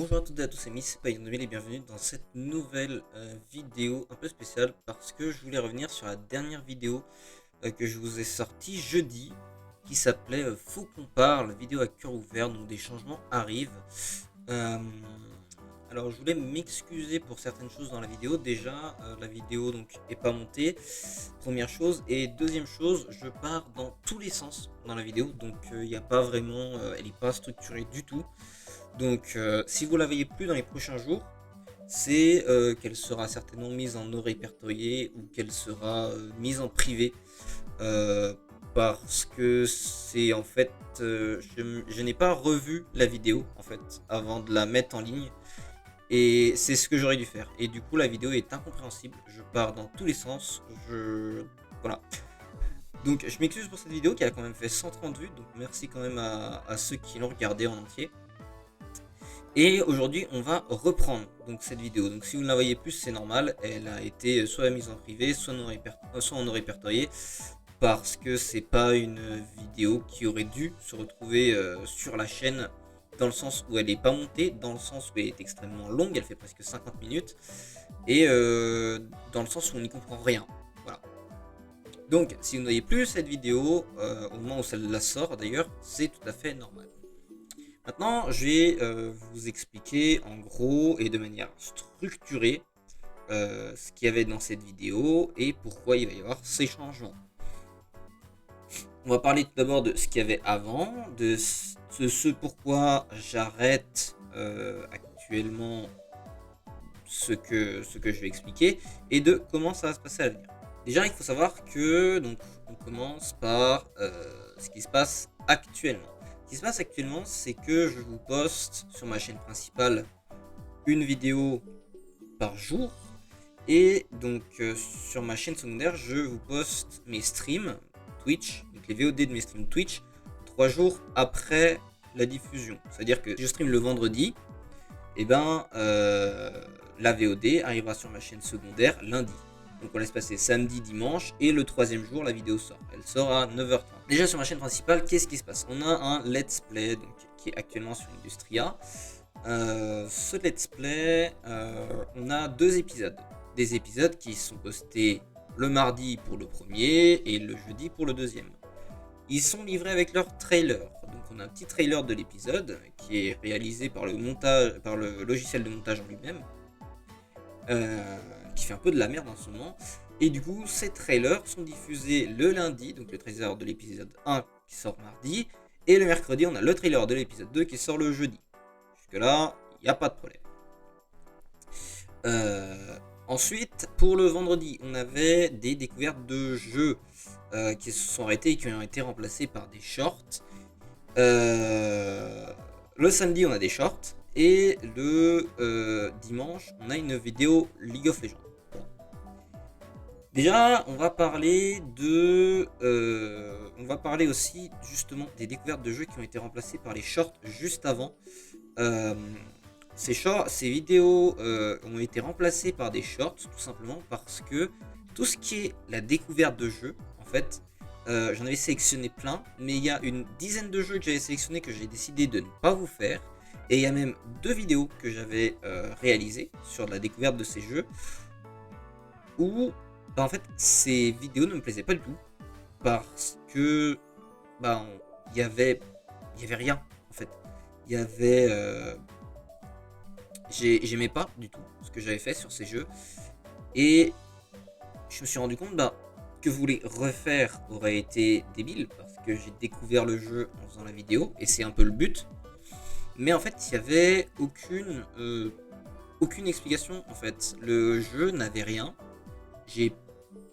Bonjour à toutes et à tous, c'est Miss Payandomil et bienvenue dans cette nouvelle vidéo un peu spéciale parce que je voulais revenir sur la dernière vidéo que je vous ai sortie jeudi qui s'appelait Faut qu'on parle, vidéo à cœur ouvert, donc des changements arrivent. Euh, alors je voulais m'excuser pour certaines choses dans la vidéo. Déjà, la vidéo donc est pas montée, première chose, et deuxième chose, je pars dans tous les sens dans la vidéo, donc il n'y a pas vraiment, elle n'est pas structurée du tout. Donc, si vous la voyez plus dans les prochains jours, c'est qu'elle sera certainement mise en non répertorié ou qu'elle sera mise en privé. euh, Parce que c'est en fait, je n'ai pas revu la vidéo en fait avant de la mettre en ligne. Et c'est ce que j'aurais dû faire. Et du coup, la vidéo est incompréhensible. Je pars dans tous les sens. Voilà. Donc, je m'excuse pour cette vidéo qui a quand même fait 130 vues. Donc, merci quand même à ceux qui l'ont regardé en entier. Et aujourd'hui, on va reprendre donc cette vidéo. Donc si vous ne la voyez plus, c'est normal. Elle a été soit mise en privé, soit en non répertorié, parce que c'est pas une vidéo qui aurait dû se retrouver sur la chaîne, dans le sens où elle n'est pas montée, dans le sens où elle est extrêmement longue, elle fait presque 50 minutes, et dans le sens où on n'y comprend rien. Voilà. Donc si vous ne voyez plus cette vidéo, au moment où celle-là sort d'ailleurs, c'est tout à fait normal. Maintenant, je vais vous expliquer en gros et de manière structurée ce qu'il y avait dans cette vidéo et pourquoi il va y avoir ces changements. On va parler tout d'abord de ce qu'il y avait avant, de ce pourquoi j'arrête actuellement ce que je vais expliquer et de comment ça va se passer à l'avenir. Déjà, il faut savoir que donc on commence par ce qui se passe actuellement. Ce qui se passe actuellement, c'est que je vous poste sur ma chaîne principale une vidéo par jour. Et donc sur ma chaîne secondaire, je vous poste mes streams Twitch, donc les VOD de mes streams Twitch, 3 jours après la diffusion. C'est-à-dire que si je stream le vendredi, et ben la VOD arrivera sur ma chaîne secondaire lundi. Donc on laisse passer samedi, dimanche, et le troisième jour, la vidéo sort. Elle sort à 9h30. Déjà sur ma chaîne principale, qu'est-ce qui se passe? On a un let's play donc, qui est actuellement sur Industria. Ce let's play, on a 2 épisodes. Des épisodes qui sont postés le mardi pour le premier et le jeudi pour le deuxième. Ils sont livrés avec leur trailer. Donc on a un petit trailer de l'épisode qui est réalisé par le logiciel de montage en lui-même, qui fait un peu de la merde en ce moment. Et du coup, ces trailers sont diffusés le lundi, donc le trailer de l'épisode 1 qui sort mardi, et le mercredi, on a le trailer de l'épisode 2 qui sort le jeudi. Jusque-là, il n'y a pas de problème. Ensuite, pour le vendredi, on avait des découvertes de jeux qui se sont arrêtés et qui ont été remplacés par des shorts. Le samedi, on a des shorts. Et le dimanche, on a une vidéo League of Legends. Bon. Déjà, on va parler on va parler aussi justement des découvertes de jeux qui ont été remplacés par les shorts juste avant. Euh, ces vidéos ont été remplacées par des shorts tout simplement parce que tout ce qui est la découverte de jeux, en fait, j'en avais sélectionné plein, mais il y a une dizaine de jeux que j'avais sélectionnés que j'ai décidé de ne pas vous faire. Et il y a même 2 vidéos que j'avais réalisées sur la découverte de ces jeux où, en fait, ces vidéos ne me plaisaient pas du tout parce que, il y avait rien en fait. Il y avait j'aimais pas du tout ce que j'avais fait sur ces jeux et je me suis rendu compte que voulais refaire aurait été débile parce que j'ai découvert le jeu en faisant la vidéo et c'est un peu le but, mais en fait il y avait aucune explication. En fait le jeu n'avait rien, j'ai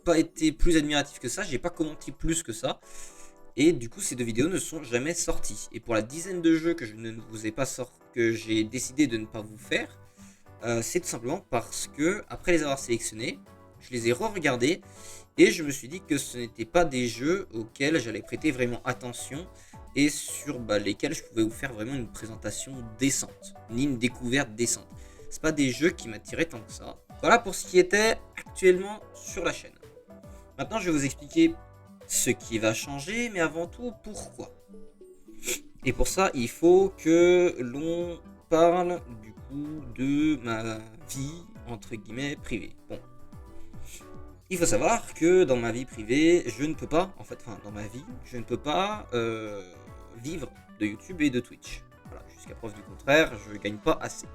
pas été plus admiratif que ça, j'ai pas commenté plus que ça. Et du coup, ces 2 vidéos ne sont jamais sorties. Et pour la dizaine de jeux que je ne vous ai pas sorti, que j'ai décidé de ne pas vous faire, c'est tout simplement parce que, après les avoir sélectionnés, je les ai re-regardés et je me suis dit que ce n'étaient pas des jeux auxquels j'allais prêter vraiment attention et sur lesquels je pouvais vous faire vraiment une présentation décente, ni une découverte décente. C'est pas des jeux qui m'attiraient tant que ça. Voilà pour ce qui était actuellement sur la chaîne. Maintenant, je vais vous expliquer ce qui va changer, mais avant tout, pourquoi. Et pour ça, il faut que l'on parle du coup de ma vie entre guillemets privée. Bon, il faut savoir que dans ma vie privée, je ne peux pas, en fait, enfin dans ma vie, je ne peux pas vivre de YouTube et de Twitch. Voilà, jusqu'à preuve du contraire, je ne gagne pas assez.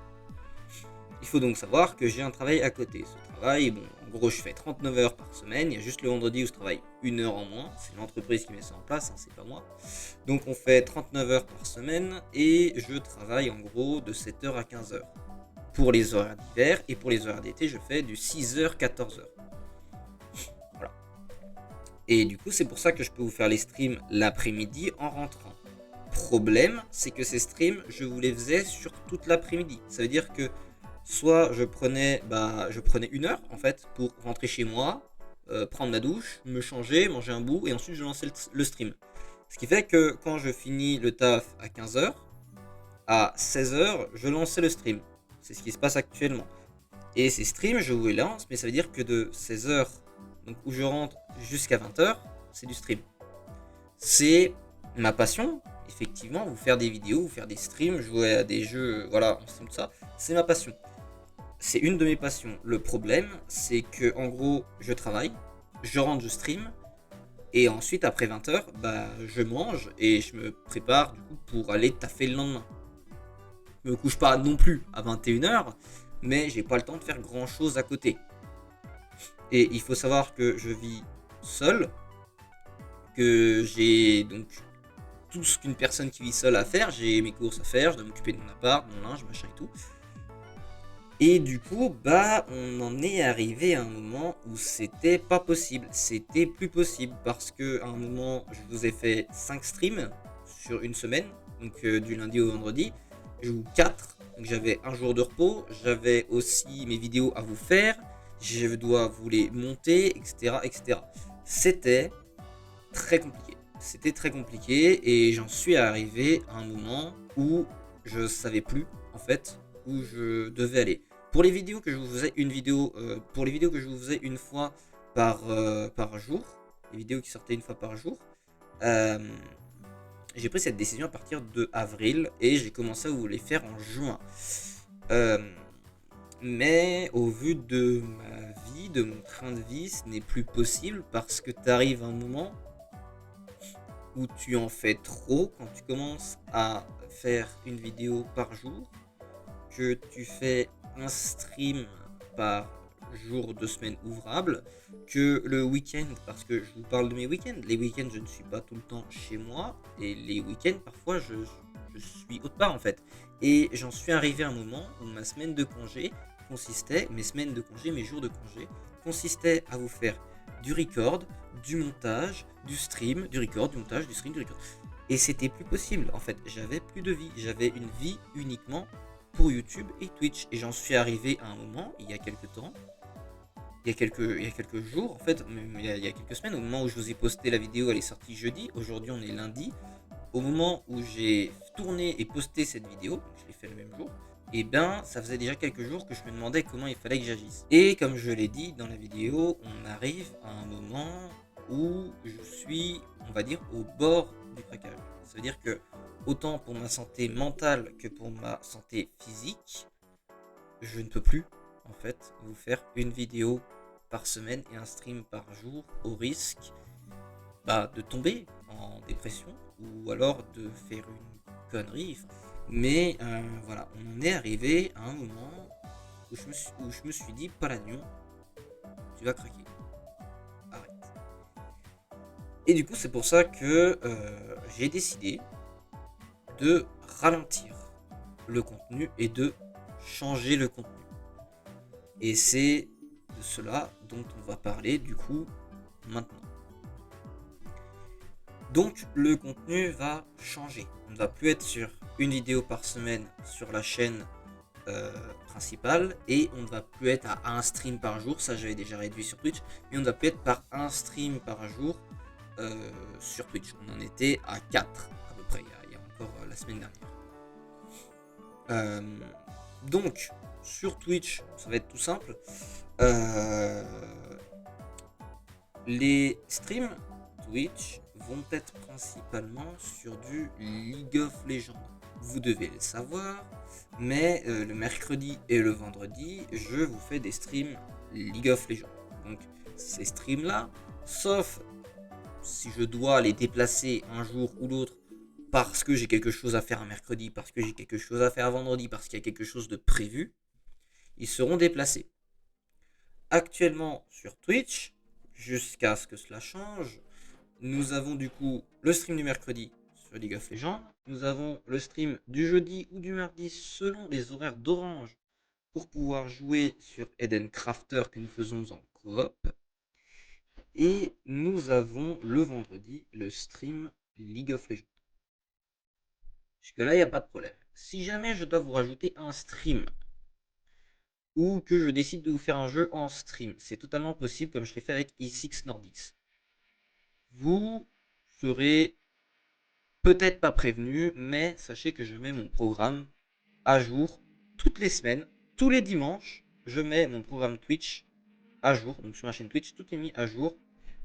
Il faut donc savoir que j'ai un travail à côté. Ce travail, bon, en gros, je fais 39 heures par semaine. Il y a juste le vendredi où je travaille 1 heure en moins. C'est l'entreprise qui met ça en place, hein, c'est pas moi. Donc on fait 39 heures par semaine et je travaille en gros de 7 heures à 15 heures. Pour les horaires d'hiver et pour les horaires d'été, je fais du 6 heures 14 heures. Voilà. Et du coup, c'est pour ça que je peux vous faire les streams l'après-midi en rentrant. Problème, c'est que ces streams, je vous les faisais sur toute l'après-midi. Ça veut dire que soit je prenais 1 heure en fait pour rentrer chez moi, prendre ma douche, me changer, manger un bout et ensuite je lançais le stream. Ce qui fait que quand je finis le taf à 15 heures, à 16 heures, je lançais le stream. C'est ce qui se passe actuellement. Et ces streams, je vous les lance, mais ça veut dire que de 16 heures, donc où je rentre, jusqu'à 20 heures, c'est du stream. C'est ma passion, effectivement, vous faire des vidéos, vous faire des streams, jouer à des jeux, voilà, on stream tout ça, c'est ma passion. C'est une de mes passions. Le problème, c'est que en gros, je travaille, je rentre, je stream, et ensuite, après 20 heures, bah, je mange et je me prépare du coup pour aller taffer le lendemain. Je me couche pas non plus à 21 heures, mais j'ai pas le temps de faire grand chose à côté. Et il faut savoir que je vis seul, que j'ai donc tout ce qu'une personne qui vit seule a à faire. J'ai mes courses à faire, je dois m'occuper de mon appart, mon linge, machin et tout. Et du coup, bah, on en est arrivé à un moment où c'était pas possible. C'était plus possible parce que à un moment, je vous ai fait 5 streams sur une semaine, donc du lundi au vendredi, ou 4. Donc j'avais un jour de repos, j'avais aussi mes vidéos à vous faire, je dois vous les monter, etc., etc. C'était très compliqué. C'était très compliqué et j'en suis arrivé à un moment où je savais plus en fait où je devais aller. Pour les vidéos que je vous faisais pour les vidéos que je vous faisais une fois par jour, les vidéos qui sortaient une fois par jour, euh, j'ai pris cette décision à partir de avril et j'ai commencé à vous les faire en juin. Euh, mais au vu de ma vie, de mon train de vie, ce n'est plus possible parce que tu arrives à un moment où tu en fais trop quand tu commences à faire une vidéo par jour, que tu fais un stream par jour de semaine ouvrable, que le week-end, parce que je vous parle de mes week-ends, les week-ends je ne suis pas tout le temps chez moi, et les week-ends parfois je suis autre part en fait. Et j'en suis arrivé à un moment où ma semaine de congé consistait, mes semaines de congé, mes jours de congé, consistaient à vous faire du record, du montage, du stream, du record, du montage, du stream, du record. Et c'était plus possible en fait, j'avais plus de vie, j'avais une vie uniquement pour YouTube et Twitch. Et j'en suis arrivé à un moment, il y a quelques temps, il y a quelques jours, en fait, il y a quelques semaines, au moment où je vous ai posté la vidéo, elle est sortie jeudi, aujourd'hui on est lundi, au moment où j'ai tourné et posté cette vidéo, je l'ai fait le même jour, et ben ça faisait déjà quelques jours que je me demandais comment il fallait que j'agisse. Et comme je l'ai dit dans la vidéo, on arrive à un moment où je suis, on va dire, au bord du craquage. Ça veut dire que autant pour ma santé mentale que pour ma santé physique, je ne peux plus en fait vous faire une vidéo par semaine et un stream par jour au risque de tomber en dépression ou alors de faire une connerie. Mais voilà, on en est arrivé à un moment où je me suis dit, Paladion, tu vas craquer. Arrête. Et du coup, c'est pour ça que j'ai décidé de ralentir le contenu et de changer le contenu. Et c'est de cela dont on va parler du coup maintenant. Donc le contenu va changer. On ne va plus être sur une vidéo par semaine sur la chaîne principale et on ne va plus être à un stream par jour. Ça j'avais déjà réduit sur Twitch, mais on ne va plus être par un stream par jour sur Twitch. On en était à 4 à peu près il y a encore la semaine dernière. Donc sur Twitch, ça va être tout simple. Les streams Twitch vont être principalement sur du League of Legends. vous devez le savoir, mais le mercredi et le vendredi, je vous fais des streams League of Legends. Donc ces streams-là, sauf si je dois les déplacer un jour ou l'autre parce que j'ai quelque chose à faire un mercredi, parce que j'ai quelque chose à faire un vendredi, parce qu'il y a quelque chose de prévu, ils seront déplacés. Actuellement sur Twitch, jusqu'à ce que cela change, nous avons du coup le stream du mercredi sur League of Legends, nous avons le stream du jeudi ou du mardi selon les horaires d'Orange pour pouvoir jouer sur Eden Crafter que nous faisons en coop. Et nous avons le vendredi le stream League of Legends. Jusque là, il n'y a pas de problème. Si jamais je dois vous rajouter un stream ou que je décide de vous faire un jeu en stream, c'est totalement possible comme je l'ai fait avec E6 Nordics. Vous serez peut-être pas prévenu, mais sachez que je mets mon programme à jour toutes les semaines, tous les dimanches. Je mets mon programme Twitch à jour, donc sur ma chaîne Twitch, tout est mis à jour.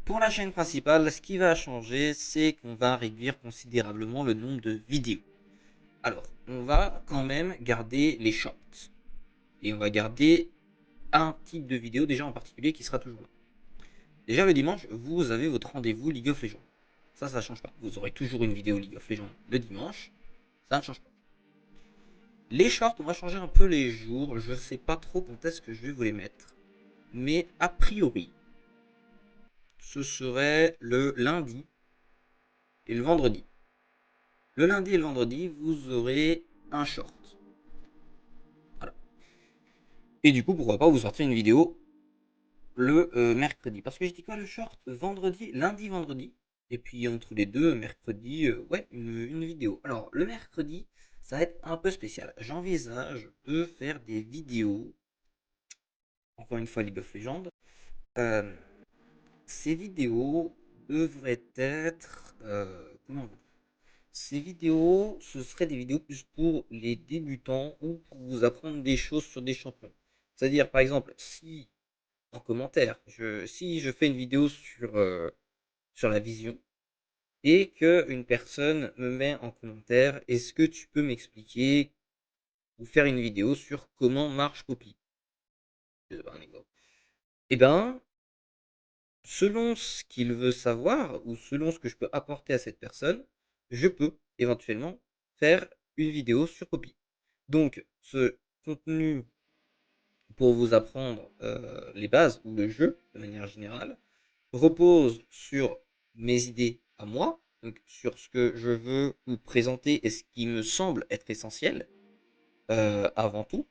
Pour la chaîne principale, ce qui va changer, c'est qu'on va réduire considérablement le nombre de vidéos. Alors, on va quand même garder les shorts. Et on va garder un type de vidéo déjà en particulier qui sera toujours là. Déjà le dimanche, vous avez votre rendez-vous League of Legends. Ça change pas. Vous aurez toujours une vidéo League of Legends le dimanche. Ça ne change pas. Les shorts, on va changer un peu les jours. Je sais pas trop quand est-ce que je vais vous les mettre. Mais a priori, ce serait le lundi et le vendredi. Le lundi et le vendredi, vous aurez un short. Voilà. Et du coup, pourquoi pas vous sortir une vidéo le mercredi. Parce que j'ai dit quoi, le short vendredi, lundi, vendredi. Et puis entre les deux, mercredi, ouais, une vidéo. Alors, le mercredi, ça va être un peu spécial. J'envisage de faire des vidéos. Encore une fois, League of Legends. Euh, Ces vidéos devraient être. Comment Ces vidéos, ce seraient des vidéos plus pour les débutants ou pour vous apprendre des choses sur des champions. C'est-à-dire, par exemple, si en commentaire, si je fais une vidéo sur la vision et que une personne me met en commentaire, est-ce que tu peux m'expliquer ou faire une vidéo sur comment marche Copy? Eh ben, selon ce qu'il veut savoir ou selon ce que je peux apporter à cette personne, je peux éventuellement faire une vidéo sur Copy. Donc, ce contenu pour vous apprendre les bases ou le jeu de manière générale repose sur mes idées à moi, donc sur ce que je veux vous présenter et ce qui me semble être essentiel avant tout,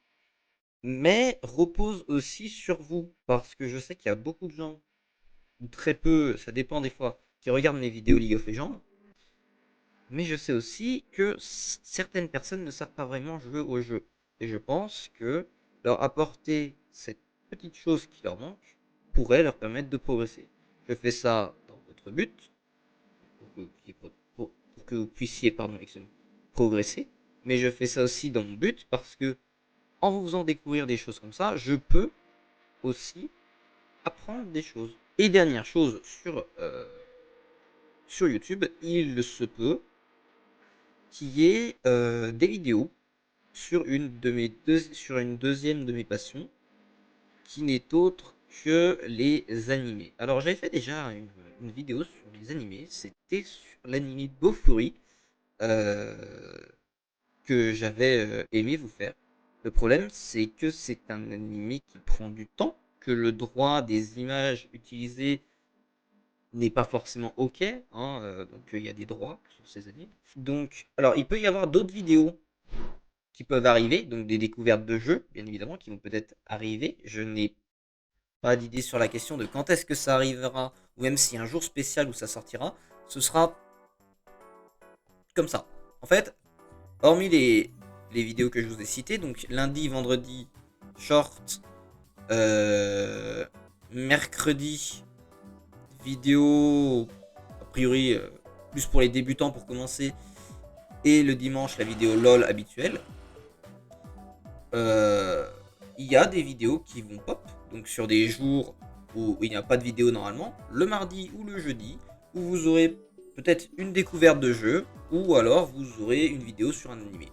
mais repose aussi sur vous, parce que je sais qu'il y a beaucoup de gens, ou très peu, ça dépend des fois, qui regardent mes vidéos League of Legends, mais je sais aussi que certaines personnes ne savent pas vraiment jouer au jeu, et je pense que leur apporter cette petite chose qui leur manque pourrait leur permettre de progresser. Je fais ça dans votre but, pour que vous puissiez progresser. Mais je fais ça aussi dans mon but parce que en vous faisant découvrir des choses comme ça, je peux aussi apprendre des choses. Et dernière chose sur YouTube, il se peut qu'il y ait des vidéos sur sur une deuxième de mes passions qui n'est autre que les animés. Alors j'avais fait déjà une vidéo sur les animés, c'était sur l'animé Bofuri, euh, que j'avais aimé vous faire. Le problème, c'est que c'est un animé qui prend du temps, que le droit des images utilisées n'est pas forcément ok, hein, donc il y a des droits sur ces animés. Donc, alors il peut y avoir d'autres vidéos qui peuvent arriver, donc des découvertes de jeux, bien évidemment, qui vont peut-être arriver. Je n'ai pas d'idée sur la question de quand est-ce que ça arrivera, ou même s'il y a un jour spécial où ça sortira. Ce sera comme ça. En fait, hormis les vidéos que je vous ai citées, donc lundi, vendredi, short, mercredi, vidéo, a priori, plus pour les débutants pour commencer, et le dimanche, la vidéo LOL habituelle, il y a des vidéos qui vont pop, donc sur des jours où il n'y a pas de vidéo normalement, le mardi ou le jeudi, où vous aurez peut-être une découverte de jeu, ou alors vous aurez une vidéo sur un animé.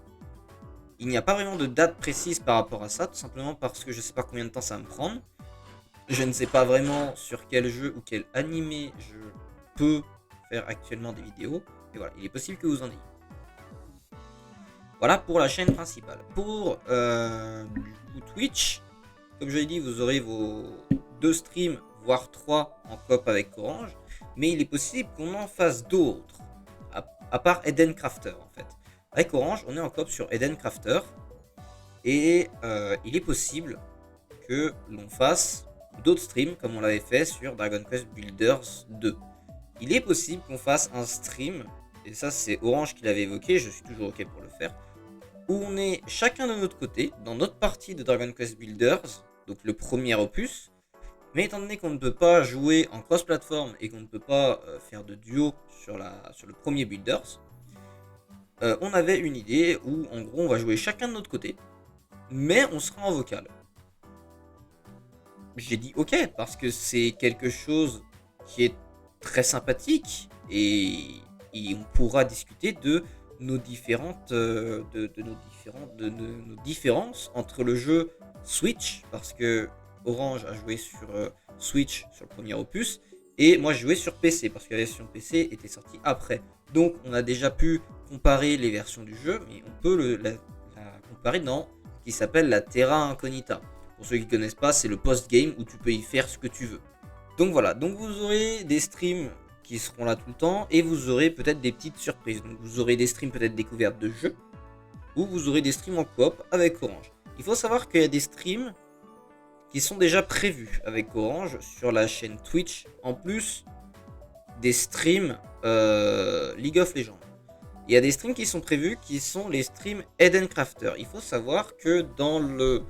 Il n'y a pas vraiment de date précise par rapport à ça, tout simplement parce que je ne sais pas combien de temps ça va me prendre. Je ne sais pas vraiment sur quel jeu ou quel animé je peux faire actuellement des vidéos. Et voilà, il est possible que vous en ayez. Voilà pour la chaîne principale. Pour du coup, Twitch, comme je l'ai dit, vous aurez vos 2 streams, voire 3 en coop avec Orange. Mais il est possible qu'on en fasse d'autres, à part Eden Crafter en fait. Avec Orange, on est en coop sur Eden Crafter. Et il est possible que l'on fasse d'autres streams comme on l'avait fait sur Dragon Quest Builders 2. Il est possible qu'on fasse un stream, et ça c'est Orange qui l'avait évoqué, je suis toujours ok pour le faire, où on est chacun de notre côté, dans notre partie de Dragon Quest Builders, donc le premier opus, mais étant donné qu'on ne peut pas jouer en cross-platform et qu'on ne peut pas faire de duo sur le premier Builders, on avait une idée où en gros on va jouer chacun de notre côté, mais on sera en vocal. J'ai dit ok, parce que c'est quelque chose qui est très sympathique et on pourra discuter de nos différentes de nos différences entre le jeu Switch, parce que Orange a joué sur Switch sur le premier opus et moi j'ai joué sur PC parce que la version PC était sortie après. Donc on a déjà pu comparer les versions du jeu, mais on peut la comparer dans ce qui s'appelle la Terra Incognita. Pour ceux qui ne connaissent pas, c'est le post-game où tu peux y faire ce que tu veux. Donc voilà, donc vous aurez des streams qui seront là tout le temps et vous aurez peut-être des petites surprises. Donc vous aurez des streams peut-être découvertes de jeux ou vous aurez des streams en coop avec Orange. Il faut savoir qu'il y a des streams qui sont déjà prévus avec Orange sur la chaîne Twitch, en plus des streams League of Legends. Il y a des streams qui sont prévus qui sont les streams Eden Crafter. Il faut savoir que dans le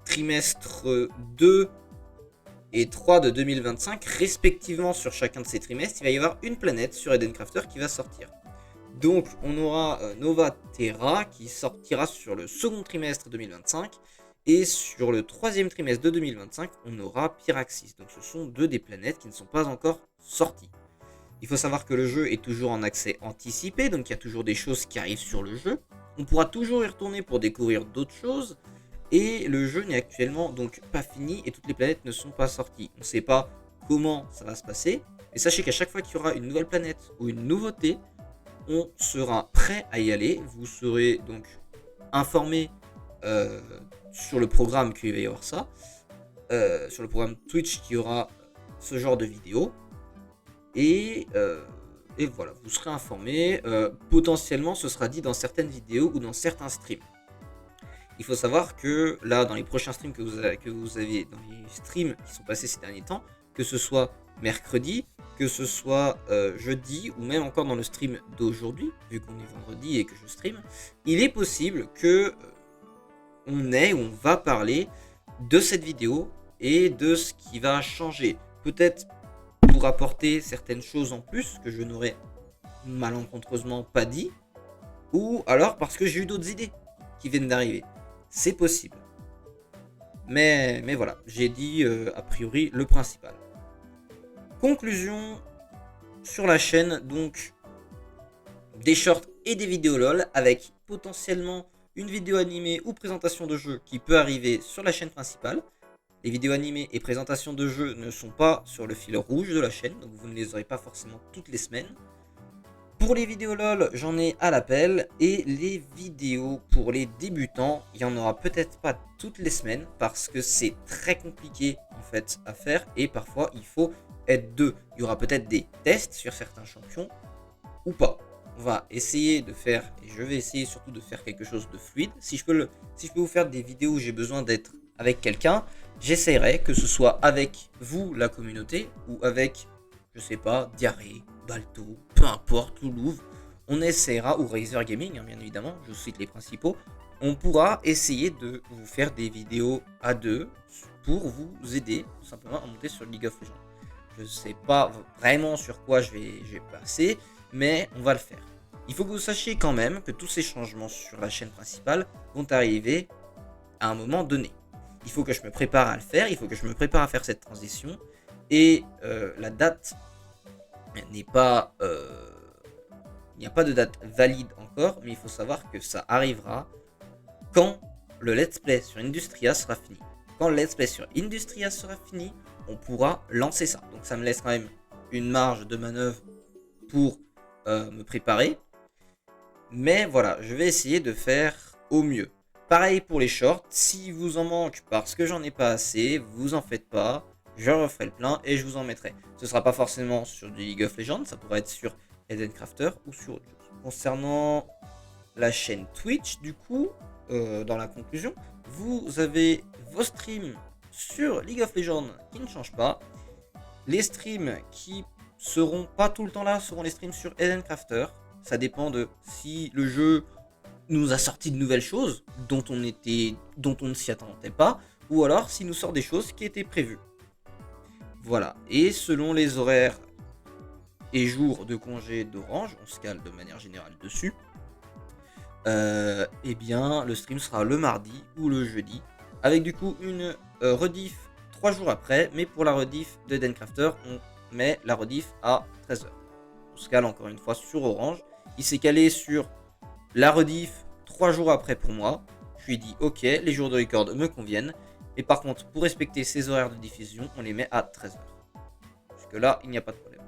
trimestre 2 et 3 de 2025, respectivement sur chacun de ces trimestres, il va y avoir une planète sur Eden Crafter qui va sortir. Donc on aura Nova Terra qui sortira sur le second trimestre 2025 et sur le troisième trimestre de 2025 on aura Pyraxis. Donc ce sont deux des planètes qui ne sont pas encore sorties. Il faut savoir que le jeu est toujours en accès anticipé, donc il y a toujours des choses qui arrivent sur le jeu. On pourra toujours y retourner pour découvrir d'autres choses. Et le jeu n'est actuellement donc pas fini et toutes les planètes ne sont pas sorties. On ne sait pas comment ça va se passer. Mais sachez qu'à chaque fois qu'il y aura une nouvelle planète ou une nouveauté, on sera prêt à y aller. Vous serez donc informé sur le programme qu'il va y avoir ça. Sur le programme Twitch qu'il y aura ce genre de vidéos. Et voilà, vous serez informé. Potentiellement, ce sera dit dans certaines vidéos ou dans certains streams. Il faut savoir que là, dans les prochains streams que vous avez, dans les streams qui sont passés ces derniers temps, que ce soit mercredi, que ce soit jeudi, ou même encore dans le stream d'aujourd'hui, vu qu'on est vendredi et que je stream, il est possible que on va parler de cette vidéo et de ce qui va changer. Peut-être pour apporter certaines choses en plus que je n'aurais malencontreusement pas dit, ou alors parce que j'ai eu d'autres idées qui viennent d'arriver. C'est possible. Mais voilà, j'ai dit a priori le principal. Conclusion sur la chaîne, donc des shorts et des vidéos LOL avec potentiellement une vidéo animée ou présentation de jeu qui peut arriver sur la chaîne principale. Les vidéos animées et présentations de jeux ne sont pas sur le fil rouge de la chaîne, donc vous ne les aurez pas forcément toutes les semaines. Pour les vidéos LOL, j'en ai à l'appel, et les vidéos pour les débutants, il n'y en aura peut-être pas toutes les semaines parce que c'est très compliqué en fait à faire et parfois il faut être deux. Il y aura peut-être des tests sur certains champions ou pas. On va essayer de faire, et je vais essayer surtout de faire quelque chose de fluide. Si je peux vous faire des vidéos où j'ai besoin d'être avec quelqu'un, j'essaierai, que ce soit avec vous la communauté ou avec, je sais pas, Diarrhée, Balto, peu importe, ou Louvre, on essaiera, ou Razer Gaming, bien évidemment, je cite les principaux, on pourra essayer de vous faire des vidéos à deux pour vous aider tout simplement à monter sur League of Legends. Je ne sais pas vraiment sur quoi je vais passer, mais on va le faire. Il faut que vous sachiez quand même que tous ces changements sur la chaîne principale vont arriver à un moment donné. Il faut que je me prépare à le faire, il faut que je me prépare à faire cette transition, et la date n'est pas... il n'y a pas de date valide encore, mais il faut savoir que ça arrivera quand le let's play sur Industria sera fini. Quand le let's play sur Industria sera fini, on pourra lancer ça. Donc ça me laisse quand même une marge de manœuvre pour me préparer. Mais voilà, je vais essayer de faire au mieux. Pareil pour les shorts, si vous en manque parce que j'en ai pas assez, vous en faites pas, je referai le plein et je vous en mettrai. Ce sera pas forcément sur du League of Legends, ça pourrait être sur Eden Crafter ou sur autre chose. Concernant la chaîne Twitch, du coup, dans la conclusion, vous avez vos streams sur League of Legends qui ne changent pas. Les streams qui seront pas tout le temps là seront les streams sur Eden Crafter. Ça dépend de si le jeu nous a sorti de nouvelles choses dont on ne s'y attendait pas, ou alors s'il nous sort des choses qui étaient prévues. Voilà. Et selon les horaires et jours de congé d'Orange, on se cale de manière générale dessus. Eh bien, le stream sera le mardi ou le jeudi, avec du coup une rediff 3 jours après, mais pour la rediff de Den Crafter, on met la rediff à 13h. On se cale encore une fois sur Orange. Il s'est calé sur la rediff 3 jours après pour moi. Je lui ai dit ok, les jours de record me conviennent. Mais par contre, pour respecter ces horaires de diffusion, on les met à 13h. Jusque là, il n'y a pas de problème.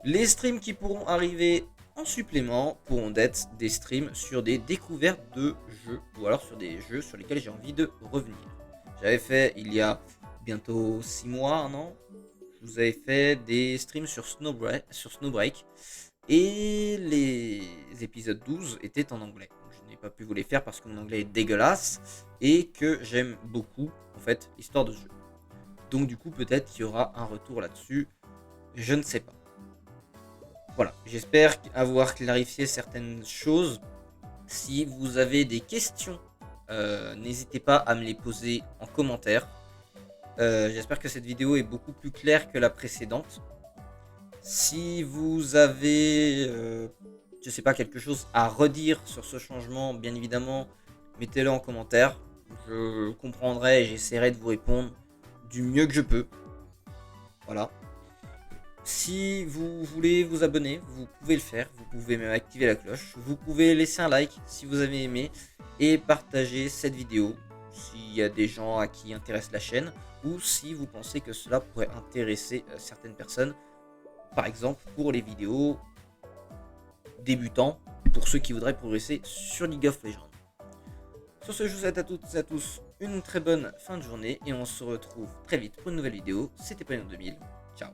Les streams qui pourront arriver en supplément pourront être des streams sur des découvertes de jeux ou alors sur des jeux sur lesquels j'ai envie de revenir. J'avais fait il y a bientôt 6 mois, 1 an, je vous avais fait des streams sur Snowbreak et les épisodes 12 étaient en anglais. Donc je n'ai pas pu vous les faire parce que mon anglais est dégueulasse et que j'aime beaucoup en fait l'histoire de ce jeu. Donc du coup peut-être qu'il y aura un retour là-dessus, je ne sais pas. Voilà, j'espère avoir clarifié certaines choses. Si vous avez des questions, n'hésitez pas à me les poser en commentaire. J'espère que cette vidéo est beaucoup plus claire que la précédente. Si vous avez, je sais pas, quelque chose à redire sur ce changement, bien évidemment, mettez-le en commentaire. Je comprendrai et j'essaierai de vous répondre du mieux que je peux. Voilà. Si vous voulez vous abonner, vous pouvez le faire. Vous pouvez même activer la cloche. Vous pouvez laisser un like si vous avez aimé et partager cette vidéo s'il y a des gens à qui intéresse la chaîne ou si vous pensez que cela pourrait intéresser certaines personnes. Par exemple pour les vidéos débutants, pour ceux qui voudraient progresser sur League of Legends. Sur ce, je vous souhaite à toutes et à tous une très bonne fin de journée et on se retrouve très vite pour une nouvelle vidéo. C'était Palion 2000. Ciao.